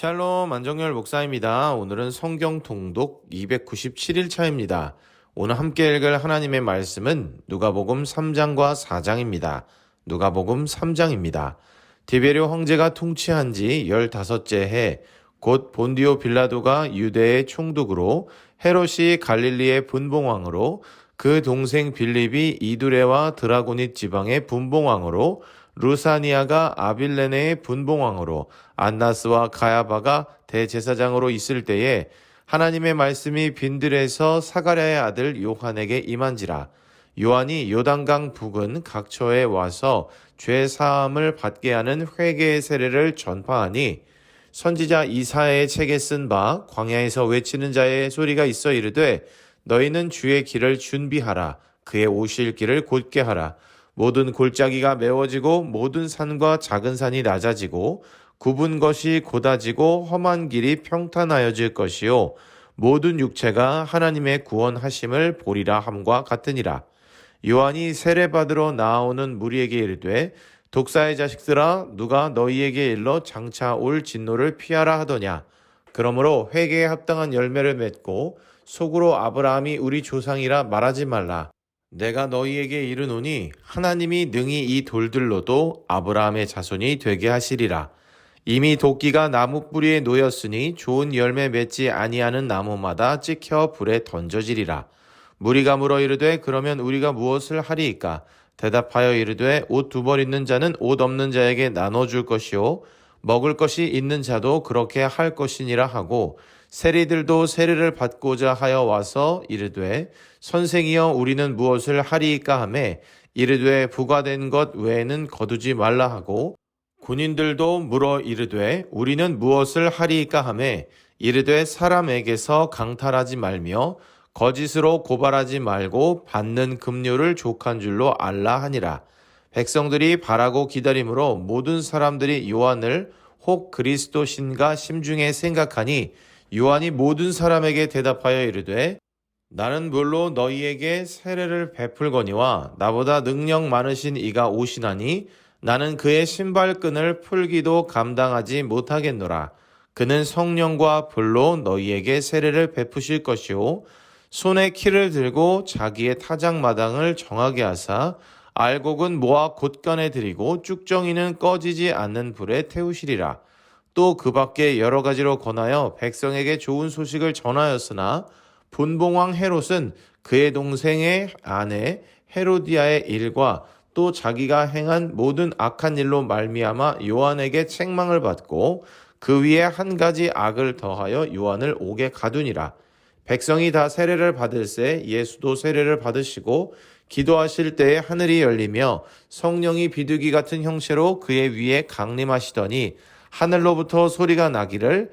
샬롬 안정열 목사입니다. 오늘은 성경 통독 297일 차입니다. 오늘 함께 읽을 하나님의 말씀은 누가복음 3장과 4장입니다. 누가복음 3장입니다. 디베rio 황제가 통치한 지 15째 해, 곧 본디오 빌라도가 유대의 총독으로, 헤롯이 갈릴리의 분봉왕으로, 그 동생 빌립이 이두레와 드라고닛 지방의 분봉왕으로, 루사니아가 아빌레네의 분봉왕으로, 안나스와 가야바가 대제사장으로 있을 때에 하나님의 말씀이 빈들에서 사가랴의 아들 요한에게 임한지라. 요한이 요단강 북은 각처에 와서 죄 사함을 받게 하는 회개의 세례를 전파하니, 선지자 이사야의 책에 쓴 바 광야에서 외치는 자의 소리가 있어 이르되, 너희는 주의 길을 준비하라. 그의 오실 길을 곧게 하라. 모든 골짜기가 메워지고 모든 산과 작은 산이 낮아지고 굽은 것이 곧아지고 험한 길이 평탄하여질 것이요 모든 육체가 하나님의 구원하심을 보리라 함과 같으니라. 요한이 세례받으러 나아오는 무리에게 이르되, 독사의 자식들아, 누가 너희에게 일러 장차 올 진노를 피하라 하더냐. 그러므로 회개에 합당한 열매를 맺고 속으로 아브라함이 우리 조상이라 말하지 말라. 내가 너희에게 이르노니 하나님이 능히 이 돌들로도 아브라함의 자손이 되게 하시리라. 이미 도끼가 나무 뿌리에 놓였으니 좋은 열매 맺지 아니하는 나무마다 찍혀 불에 던져지리라. 무리가 물어 이르되, 그러면 우리가 무엇을 하리이까? 대답하여 이르되, 옷 2벌 있는 자는 옷 없는 자에게 나눠줄 것이요 먹을 것이 있는 자도 그렇게 할 것이니라 하고, 세리들도 세례를 받고자 하여 와서 이르되, 선생이여 우리는 무엇을 하리이까 하매, 이르되 부과된 것 외에는 거두지 말라 하고, 군인들도 물어 이르되 우리는 무엇을 하리이까 하매, 이르되 사람에게서 강탈하지 말며 거짓으로 고발하지 말고 받는 급료를 족한 줄로 알라 하니라. 백성들이 바라고 기다림으로 모든 사람들이 요한을 혹 그리스도신가 심중에 생각하니, 요한이 모든 사람에게 대답하여 이르되, 나는 물로 너희에게 세례를 베풀거니와 나보다 능력 많으신 이가 오시나니 나는 그의 신발끈을 풀기도 감당하지 못하겠노라. 그는 성령과 불로 너희에게 세례를 베푸실 것이요 손에 키를 들고 자기의 타작마당을 정하게 하사 알곡은 모아 곳간에 들이고 쭉정이는 꺼지지 않는 불에 태우시리라. 또 그 밖에 여러 가지로 권하여 백성에게 좋은 소식을 전하였으나, 분봉왕 헤롯은 그의 동생의 아내 헤로디아의 일과 또 자기가 행한 모든 악한 일로 말미암아 요한에게 책망을 받고 그 위에 한 가지 악을 더하여 요한을 옥에 가두니라. 백성이 다 세례를 받을새 예수도 세례를 받으시고 기도하실 때에 하늘이 열리며 성령이 비둘기 같은 형체로 그의 위에 강림하시더니, 하늘로부터 소리가 나기를,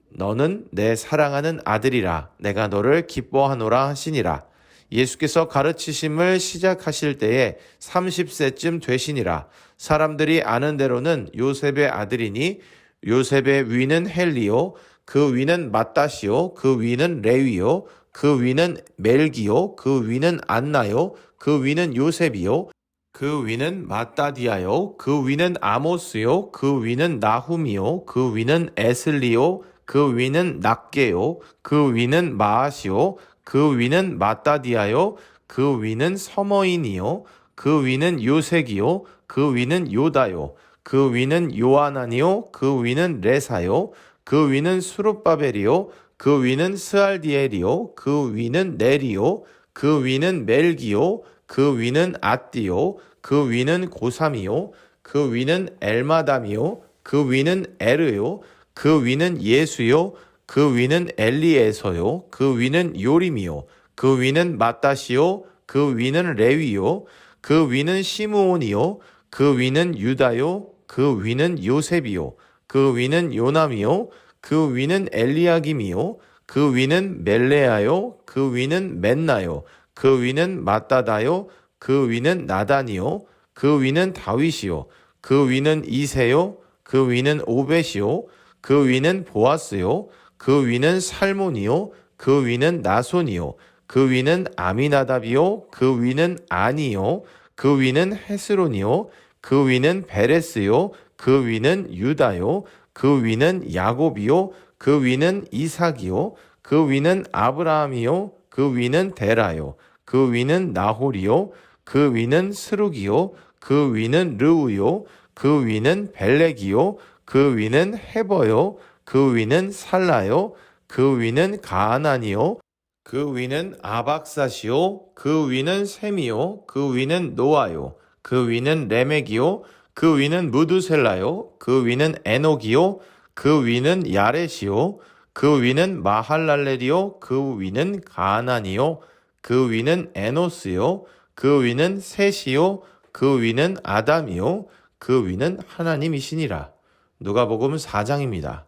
너는 내 사랑하는 아들이라. 내가 너를 기뻐하노라 하시니라. 예수께서 가르치심을 시작하실 때에 30세쯤 되시니라. 사람들이 아는 대로는 요셉의 아들이니, 요셉의 위는 헬리요, 그 위는 맏다시요, 그 위는 레위요, 그 위는 멜기요, 그 위는 안나요, 그 위는 요셉이요, 그 위는 마따디아요, 그 위는 아모스요, 그 위는 나훔이요, 그 위는 에슬리요, 그 위는 낫게요, 그 위는 마아시요, 그 위는 마따디아요, 그 위는 서머인이요, 그 위는 요색이요, 그 위는 요다요, 그 위는 요아나니요, 그 위는 레사요, 그 위는 수룹바벨이요, 그 위는 스알디엘이요, 그 위는 네리요, 그 위는 멜기요, 그 위는 앗디요, 그 위는 고삼이요, 그 위는 엘마담이요, 그 위는 에르요, 그 위는 예수요, 그 위는 엘리에서요, 그 위는 요림이요, 그 위는 맏다시요, 그 위는 레위요, 그 위는 시므온이요, 그 위는 유다요, 그 위는 요셉이요, 그 위는 요남이요, 그 위는 엘리야김이요, 그 위는 멜레아요, 그 위는 맨나요, 그 위는 마따다요, 그 위는 나단이요, 그 위는 다윗이요, 그 위는 이세요, 그 위는 오벳이요, 그 위는 보아스요, 그 위는 살몬이요, 그 위는 나손이요, 그 위는 아미나답이요, 그 위는 아니요, 그 위는 헤스론이요, 그 위는 베레스요, 그 위는 유다요, 그 위는 야곱이요 그 위는 이삭이요 그 위는 아브라함이요 그 위는 데라요 그 위는 나홀이요 그 위는 스룩이요 그 위는 르우요 그 위는 벨렉이요 그 위는 헤버요 그 위는 살라요 그 위는 가하난이요 그 위는 아박사시요 그 위는 셈이요 그 위는 노아요 그 위는 레멕이요 그 위는 무두셀라요 그 위는 에녹이요 그 위는 야렛이요 그 위는 마할랄렐이요 그 위는 가하난이요 그 위는 에노스요 그 위는 셋이요 그 위는 아담이요 그 위는 하나님이시니라. 누가복음 4장입니다.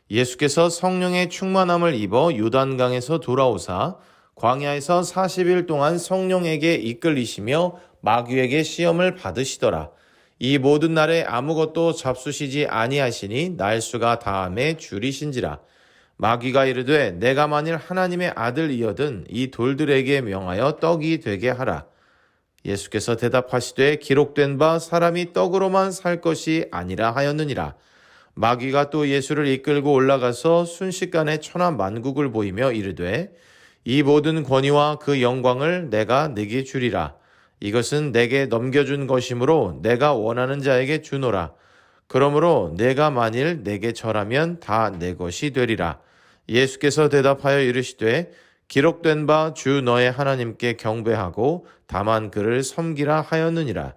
예수께서 성령의 충만함을 입어 요단강에서 돌아오사 광야에서 40일 동안 성령에게 이끌리시며 마귀에게 시험을 받으시더라. 이 모든 날에 아무것도 잡수시지 아니하시니 날수가 다함에 줄이신지라. 마귀가 이르되 내가 만일 하나님의 아들이거든 이 돌들에게 명하여 떡이 되게 하라. 예수께서 대답하시되 기록된 바 사람이 떡으로만 살 것이 아니라 하였느니라. 마귀가 또 예수를 이끌고 올라가서 순식간에 천하만국을 보이며 이르되 이 모든 권위와 그 영광을 내가 네게 주리라. 이것은 내게 넘겨준 것이므로 내가 원하는 자에게 주노라. 그러므로 내가 만일 내게 절하면 다 내 것이 되리라. 예수께서 대답하여 이르시되 기록된 바 주 너의 하나님께 경배하고 다만 그를 섬기라 하였느니라.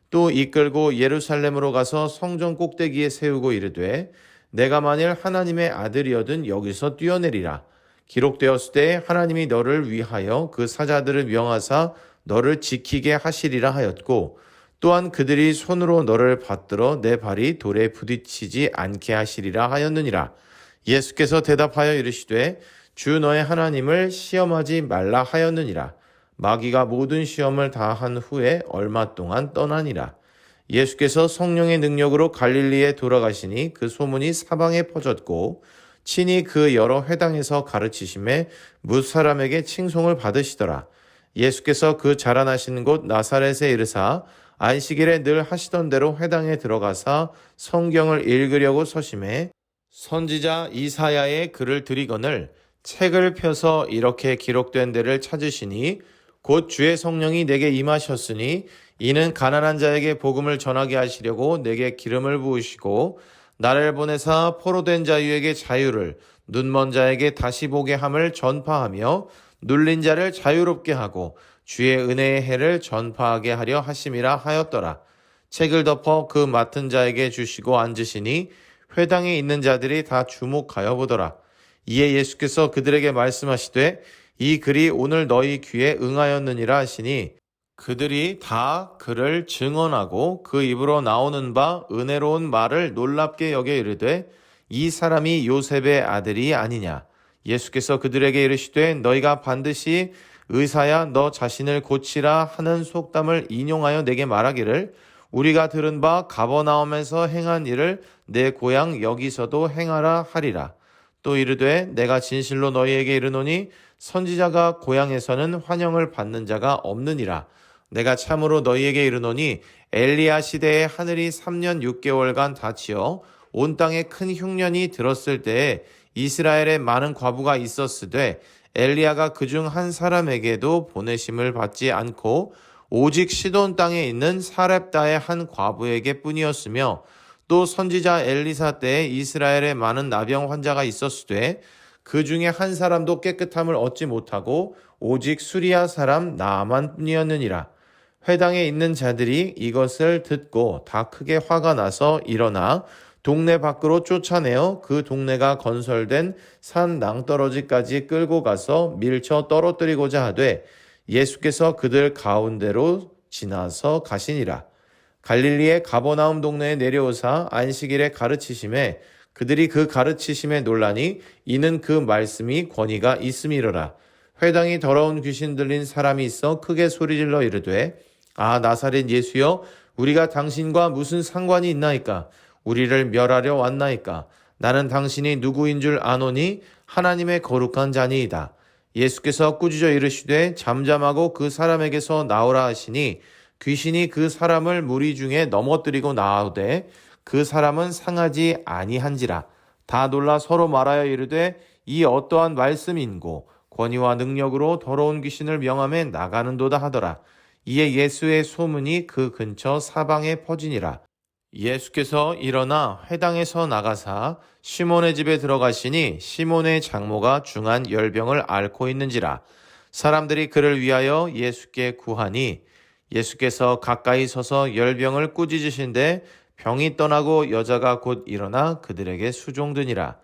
또 이끌고 예루살렘으로 가서 성전 꼭대기에 세우고 이르되 내가 만일 하나님의 아들이거든 여기서 뛰어내리라. 기록되었을 때 하나님이 너를 위하여 그 사자들을 명하사 너를 지키게 하시리라 하였고 또한 그들이 손으로 너를 받들어 내 발이 돌에 부딪히지 않게 하시리라 하였느니라. 예수께서 대답하여 이르시되 주 너의 하나님을 시험하지 말라 하였느니라. 마귀가 모든 시험을 다 한 후에 얼마 동안 떠나니라. 예수께서 성령의 능력으로 갈릴리에 돌아가시니 그 소문이 사방에 퍼졌고 친히 그 여러 회당에서 가르치심에 뭇 사람에게 칭송을 받으시더라. 예수께서 그 자라나신 곳 나사렛에 이르사 안식일에 늘 하시던 대로 회당에 들어가사 성경을 읽으려고 서심해 선지자 이사야의 글을 들이거늘 책을 펴서 이렇게 기록된 데를 찾으시니 곧 주의 성령이 내게 임하셨으니 이는 가난한 자에게 복음을 전하게 하시려고 내게 기름을 부으시고 나를 보내사 포로된 자유에게 자유를 눈먼 자에게 다시 보게 함을 전파하며 눌린 자를 자유롭게 하고 주의 은혜의 해를 전파하게 하려 하심이라 하였더라. 책을 덮어 그 맡은 자에게 주시고 앉으시니 회당에 있는 자들이 다 주목하여 보더라. 이에 예수께서 그들에게 말씀하시되 이 글이 오늘 너희 귀에 응하였느니라 하시니 그들이 다 그를 증언하고 그 입으로 나오는 바 은혜로운 말을 놀랍게 여겨 이르되 이 사람이 요셉의 아들이 아니냐. 예수께서 그들에게 이르시되 너희가 반드시 의사야 너 자신을 고치라 하는 속담을 인용하여 내게 말하기를 우리가 들은 바 가버나움에서 행한 일을 내 고향 여기서도 행하라 하리라. 또 이르되 내가 진실로 너희에게 이르노니 선지자가 고향에서는 환영을 받는 자가 없느니라. 내가 참으로 너희에게 이르노니 엘리야 시대에 하늘이 3년 6개월간 닫히어 온 땅에 큰 흉년이 들었을 때에 이스라엘에 많은 과부가 있었으되 엘리야가 그중 한 사람에게도 보내심을 받지 않고 오직 시돈 땅에 있는 사렙다의 한 과부에게 뿐이었으며 또 선지자 엘리사 때에 이스라엘에 많은 나병 환자가 있었으되 그 중에 한 사람도 깨끗함을 얻지 못하고 오직 수리아 사람 나아만 뿐이었느니라. 회당에 있는 자들이 이것을 듣고 다 크게 화가 나서 일어나 동네 밖으로 쫓아내어 그 동네가 건설된 산 낭떠러지까지 끌고 가서 밀쳐 떨어뜨리고자 하되 예수께서 그들 가운데로 지나서 가시니라. 갈릴리의 가버나움 동네에 내려오사 안식일에 가르치심에 그들이 그 가르치심에 놀라니 이는 그 말씀이 권위가 있음이로라. 회당이 더러운 귀신 들린 사람이 있어 크게 소리질러 이르되 아 나사렛 예수여 우리가 당신과 무슨 상관이 있나이까. 우리를 멸하려 왔나이까. 나는 당신이 누구인 줄 아노니 하나님의 거룩한 자니이다. 예수께서 꾸짖어 이르시되 잠잠하고 그 사람에게서 나오라 하시니 귀신이 그 사람을 무리 중에 넘어뜨리고 나오되 그 사람은 상하지 아니한지라. 다 놀라 서로 말하여 이르되 이 어떠한 말씀인고 권위와 능력으로 더러운 귀신을 명함에 나가는도다 하더라. 이에 예수의 소문이 그 근처 사방에 퍼지니라. 예수께서 일어나 회당에서 나가사 시몬의 집에 들어가시니 시몬의 장모가 중한 열병을 앓고 있는지라. 사람들이 그를 위하여 예수께 구하니 예수께서 가까이 서서 열병을 꾸짖으신데 병이 떠나고 여자가 곧 일어나 그들에게 수종드니라.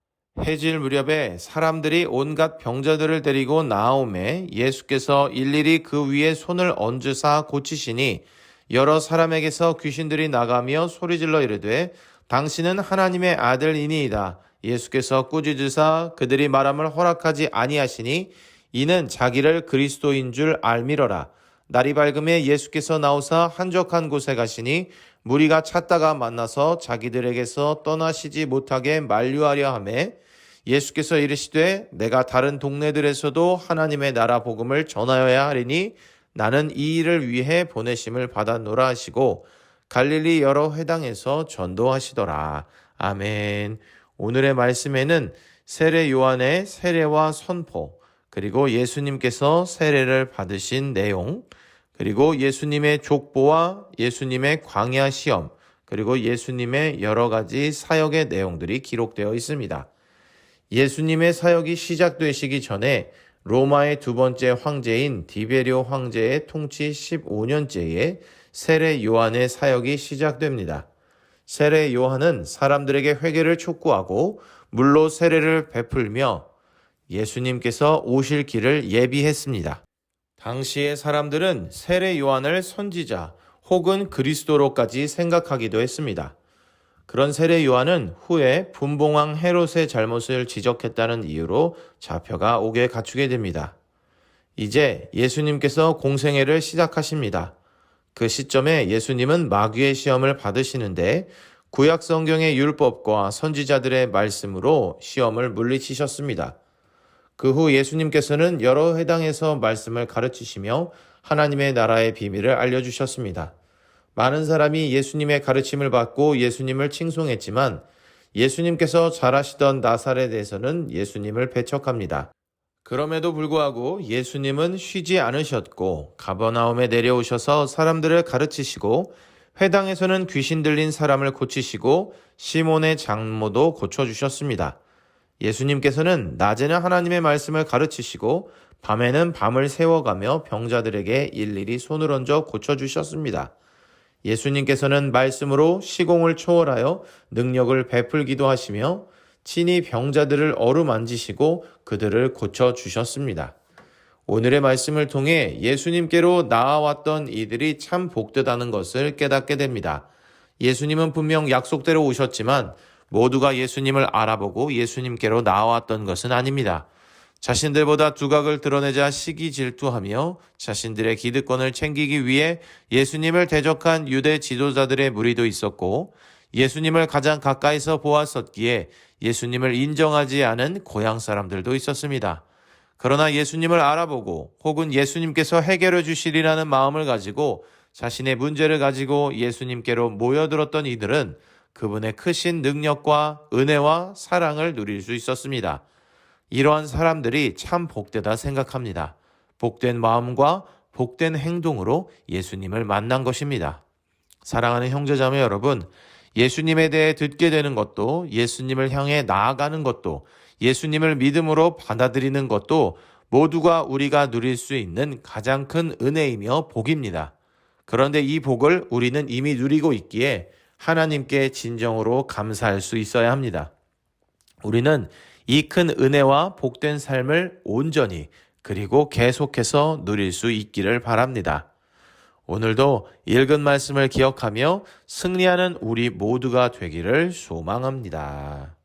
해질 무렵에 사람들이 온갖 병자들을 데리고 나아오매 예수께서 일일이 그 위에 손을 얹으사 고치시니 여러 사람에게서 귀신들이 나가며 소리질러 이르되 당신은 하나님의 아들이니이다. 예수께서 꾸짖으사 그들이 말함을 허락하지 아니하시니 이는 자기를 그리스도인 줄 알미러라. 날이 밝음에 예수께서 나오사 한적한 곳에 가시니 무리가 찾다가 만나서 자기들에게서 떠나시지 못하게 만류하려 하매 예수께서 이르시되 내가 다른 동네들에서도 하나님의 나라 복음을 전하여야 하리니 나는 이 일을 위해 보내심을 받았노라 하시고 갈릴리 여러 회당에서 전도하시더라. 아멘. 오늘의 말씀에는 세례 요한의 세례와 선포, 그리고 예수님께서 세례를 받으신 내용, 그리고 예수님의 족보와 예수님의 광야 시험, 그리고 예수님의 여러 가지 사역의 내용들이 기록되어 있습니다. 예수님의 사역이 시작되시기 전에 로마의 두 번째 황제인 디베리오 황제의 통치 15년째에 세례 요한의 사역이 시작됩니다. 세례 요한은 사람들에게 회개를 촉구하고 물로 세례를 베풀며 예수님께서 오실 길을 예비했습니다. 당시의 사람들은 세례 요한을 선지자 혹은 그리스도로까지 생각하기도 했습니다. 그런 세례 요한은 후에 분봉왕 헤롯의 잘못을 지적했다는 이유로 잡혀가 옥에 갇히게 됩니다. 이제 예수님께서 공생애를 시작하십니다. 그 시점에 예수님은 마귀의 시험을 받으시는데 구약 성경의 율법과 선지자들의 말씀으로 시험을 물리치셨습니다. 그 후 예수님께서는 여러 회당에서 말씀을 가르치시며 하나님의 나라의 비밀을 알려주셨습니다. 많은 사람이 예수님의 가르침을 받고 예수님을 칭송했지만 예수님께서 잘하시던 나사렛에서는 예수님을 배척합니다. 그럼에도 불구하고 예수님은 쉬지 않으셨고 가버나움에 내려오셔서 사람들을 가르치시고 회당에서는 귀신 들린 사람을 고치시고 시몬의 장모도 고쳐주셨습니다. 예수님께서는 낮에는 하나님의 말씀을 가르치시고 밤에는 밤을 새워가며 병자들에게 일일이 손을 얹어 고쳐주셨습니다. 예수님께서는 말씀으로 시공을 초월하여 능력을 베풀기도 하시며 친히 병자들을 어루만지시고 그들을 고쳐주셨습니다. 오늘의 말씀을 통해 예수님께로 나아왔던 이들이 참 복되다는 것을 깨닫게 됩니다. 예수님은 분명 약속대로 오셨지만 모두가 예수님을 알아보고 예수님께로 나아왔던 것은 아닙니다. 자신들보다 두각을 드러내자 시기 질투하며 자신들의 기득권을 챙기기 위해 예수님을 대적한 유대 지도자들의 무리도 있었고 예수님을 가장 가까이서 보았었기에 예수님을 인정하지 않은 고향 사람들도 있었습니다. 그러나 예수님을 알아보고 혹은 예수님께서 해결해 주시리라는 마음을 가지고 자신의 문제를 가지고 예수님께로 모여들었던 이들은 그분의 크신 능력과 은혜와 사랑을 누릴 수 있었습니다. 이러한 사람들이 참 복되다 생각합니다. 복된 마음과 복된 행동으로 예수님을 만난 것입니다. 사랑하는 형제자매 여러분, 예수님에 대해 듣게 되는 것도 예수님을 향해 나아가는 것도 예수님을 믿음으로 받아들이는 것도 모두가 우리가 누릴 수 있는 가장 큰 은혜이며 복입니다. 그런데 이 복을 우리는 이미 누리고 있기에 하나님께 진정으로 감사할 수 있어야 합니다. 우리는 이 큰 은혜와 복된 삶을 온전히 그리고 계속해서 누릴 수 있기를 바랍니다. 오늘도 읽은 말씀을 기억하며 승리하는 우리 모두가 되기를 소망합니다.